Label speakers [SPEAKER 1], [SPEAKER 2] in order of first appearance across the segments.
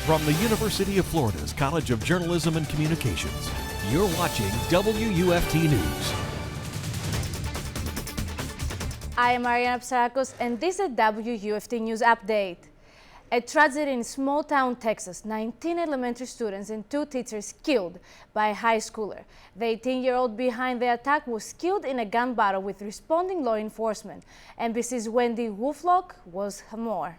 [SPEAKER 1] From the University of Florida's College of Journalism and Communications, you're watching WUFT News.
[SPEAKER 2] I am Ariana Psarakos, and this is a WUFT News Update. A tragedy in small-town Texas. 19 elementary students and 2 teachers killed by a high schooler. The 18-year-old behind the attack was killed in a gun battle with responding law enforcement. NBC's Wendy Wolflock was more.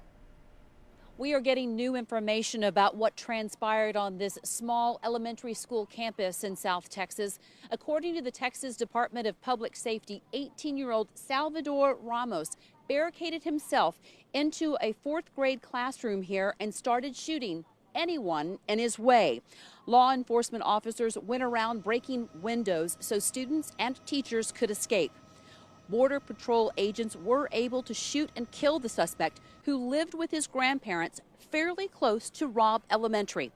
[SPEAKER 3] We are getting new information about what transpired on this small elementary school campus in South Texas. According to the Texas Department of Public Safety, 18-year-old Salvador Ramos barricaded himself into a 4th grade classroom here and started shooting anyone in his way. Law enforcement officers went around breaking windows so students and teachers could escape. Border Patrol agents were able to shoot and kill the suspect, who lived with his grandparents fairly close to Robb Elementary.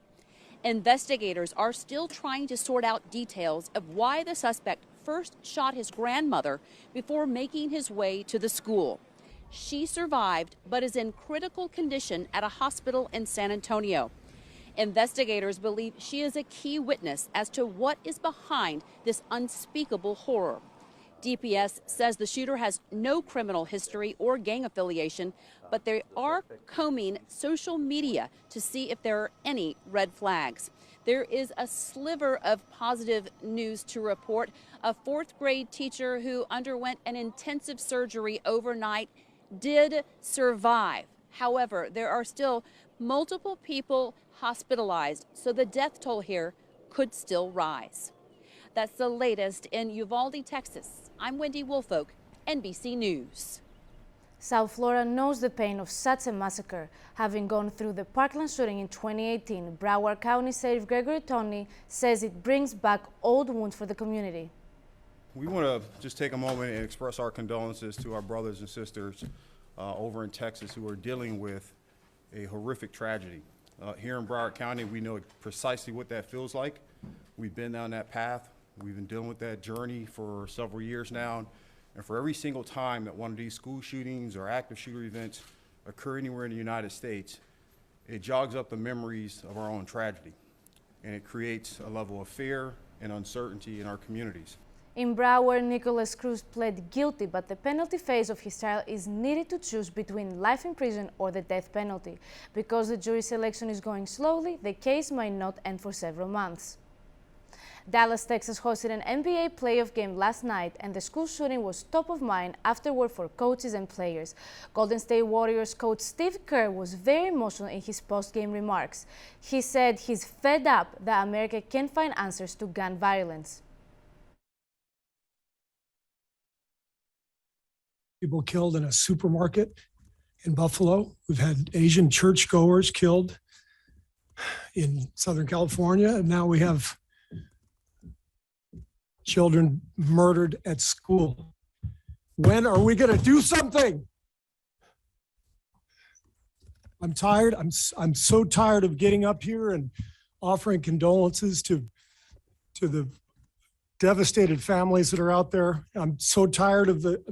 [SPEAKER 3] Investigators are still trying to sort out details of why the suspect first shot his grandmother before making his way to the school. She survived, but is in critical condition at a hospital in San Antonio. Investigators believe she is a key witness as to what is behind this unspeakable horror. DPS says the shooter has no criminal history or gang affiliation, but they are combing social media to see if there are any red flags. There is a sliver of positive news to report. A 4th grade teacher who underwent an intensive surgery overnight did survive. However, there are still multiple people hospitalized, so the death toll here could still rise. That's the latest in Uvalde, Texas. I'm Wendy Wolfolk, NBC News.
[SPEAKER 2] South Florida knows the pain of such a massacre. Having gone through the Parkland shooting in 2018, Broward County Sheriff Gregory Tony says it brings back old wounds for the community.
[SPEAKER 4] We want to just take a moment and express our condolences to our brothers and sisters over in Texas who are dealing with a horrific tragedy. Here in Broward County, we know precisely what that feels like. We've been down that path. We've been dealing with that journey for several years now. And for every single time that one of these school shootings or active shooter events occur anywhere in the United States, it jogs up the memories of our own tragedy. And it creates a level of fear and uncertainty in our communities.
[SPEAKER 2] In Broward, Nicholas Cruz pled guilty, but the penalty phase of his trial is needed to choose between life in prison or the death penalty. Because the jury selection is going slowly, the case might not end for several months. Dallas, Texas hosted an NBA playoff game last night, and the school shooting was top of mind afterward for coaches and players. Golden State Warriors coach Steve Kerr was very emotional in his post-game remarks. He said he's fed up that America can't find answers to gun violence.
[SPEAKER 5] People killed in a supermarket in Buffalo. We've had Asian churchgoers killed in Southern California, and now we have children murdered at school. When are we going to do something? I'm tired. I'm so tired of getting up here and offering condolences to the devastated families that are out there. I'm so tired of the,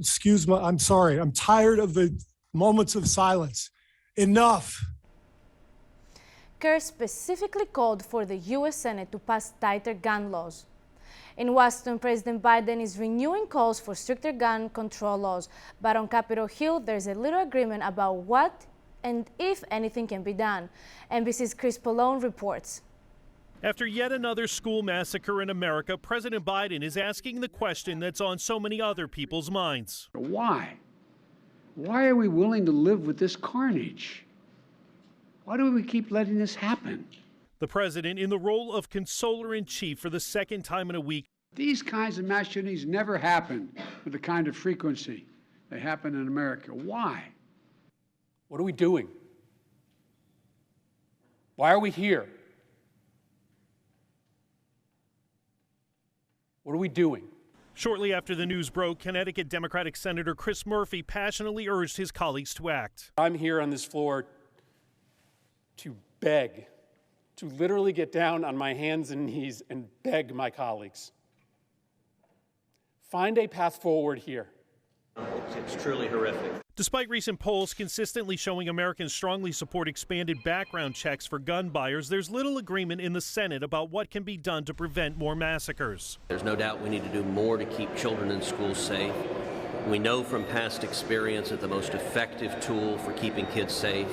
[SPEAKER 5] I'm sorry. I'm tired of the moments of silence. Enough.
[SPEAKER 2] Kerr specifically called for the U.S. Senate to pass tighter gun laws. In Washington, President Biden is renewing calls for stricter gun control laws, but on Capitol Hill, there's a little agreement about what and if anything can be done. NBC's Chris Pallone reports.
[SPEAKER 6] After yet another school massacre in America, President Biden is asking the question that's on so many other people's minds.
[SPEAKER 7] Why? Why are we willing to live with this carnage? Why do we keep letting this happen?
[SPEAKER 6] The president in the role of consoler-in-chief for the second time in a week.
[SPEAKER 7] These kinds of mass shootings never happen with the kind of frequency they happen in America. Why?
[SPEAKER 8] What are we doing? Why are we here? What are we doing?
[SPEAKER 6] Shortly after the news broke, Connecticut Democratic Senator Chris Murphy passionately urged his colleagues to act.
[SPEAKER 8] I'm here on this floor to beg, to literally get down on my hands and knees and beg my colleagues. Find a path forward here.
[SPEAKER 9] It's truly horrific.
[SPEAKER 6] Despite recent polls consistently showing Americans strongly support expanded background checks for gun buyers, there's little agreement in the Senate about what can be done to prevent more massacres.
[SPEAKER 9] There's no doubt we need to do more to keep children in schools safe. We know from past experience that the most effective tool for keeping kids safe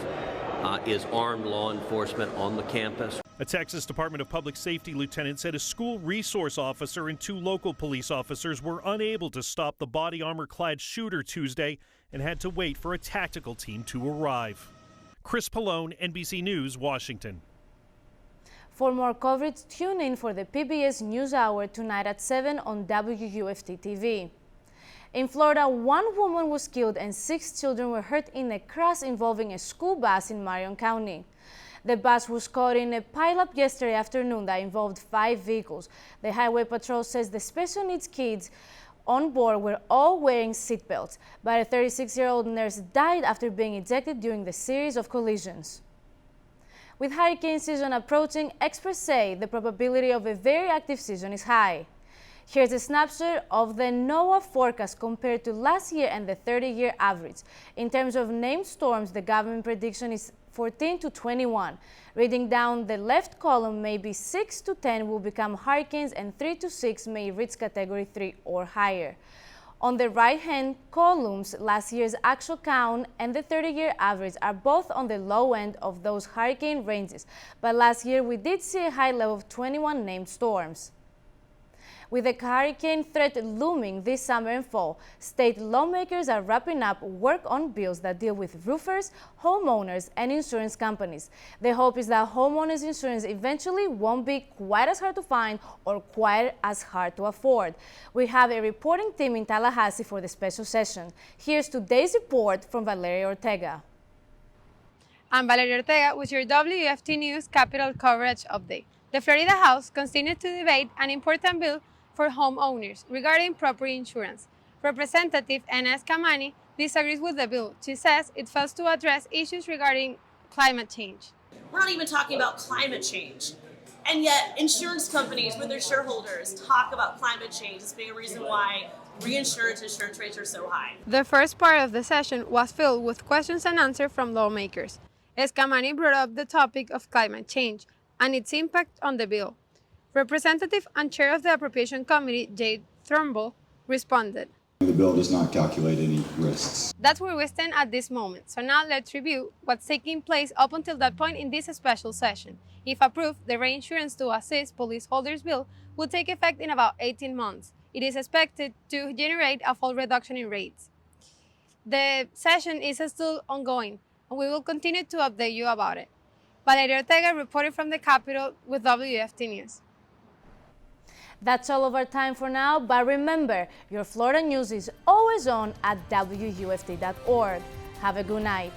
[SPEAKER 9] is armed law enforcement on the campus.
[SPEAKER 6] A Texas Department of Public Safety lieutenant said a school resource officer and 2 local police officers were unable to stop the body armor-clad shooter Tuesday and had to wait for a tactical team to arrive. Chris Pallone, NBC News, Washington.
[SPEAKER 2] For more coverage, tune in for the PBS NewsHour tonight at 7 on Wuft-Tv. In Florida, 1 woman was killed and 6 children were hurt in a crash involving a school bus in Marion County. The bus was caught in a pileup yesterday afternoon that involved 5 vehicles. The Highway Patrol says the special needs kids on board were all wearing seatbelts, but a 36-year-old nurse died after being ejected during the series of collisions. With hurricane season approaching, experts say the probability of a very active season is high. Here's a snapshot of the NOAA forecast compared to last year and the 30-year average. In terms of named storms, the government prediction is 14 to 21. Reading down the left column, maybe 6 to 10 will become hurricanes and 3 to 6 may reach category 3 or higher. On the right-hand columns, last year's actual count and the 30-year average are both on the low end of those hurricane ranges, but last year we did see a high level of 21 named storms. With the hurricane threat looming this summer and fall, state lawmakers are wrapping up work on bills that deal with roofers, homeowners, and insurance companies. The hope is that homeowners insurance eventually won't be quite as hard to find or quite as hard to afford. We have a reporting team in Tallahassee for the special session. Here's today's report from Valeria Ortega.
[SPEAKER 10] I'm Valeria Ortega with your WFT News Capital Coverage Update. The Florida House continued to debate an important bill for homeowners regarding property insurance. Representative Enes Kamani disagrees with the bill. She says it fails to address issues regarding climate change.
[SPEAKER 11] We're not even talking about climate change. And yet insurance companies with their shareholders talk about climate change as being a reason why reinsurance insurance rates are so high.
[SPEAKER 10] The first part of the session was filled with questions and answers from lawmakers. Kamani brought up the topic of climate change and its impact on the bill. Representative and Chair of the Appropriation Committee, Jade Thurmble, responded.
[SPEAKER 12] The bill does not calculate any risks.
[SPEAKER 10] That's where we stand at this moment. So now let's review what's taking place up until that point in this special session. If approved, the Reinsurance to Assist Policyholders bill will take effect in about 18 months. It is expected to generate a full reduction in rates. The session is still ongoing, and we will continue to update you about it. Valeria Ortega reporting from the Capitol with WFT News.
[SPEAKER 2] That's all of our time for now, but remember, your Florida news is always on at WUFT.org. Have a good night.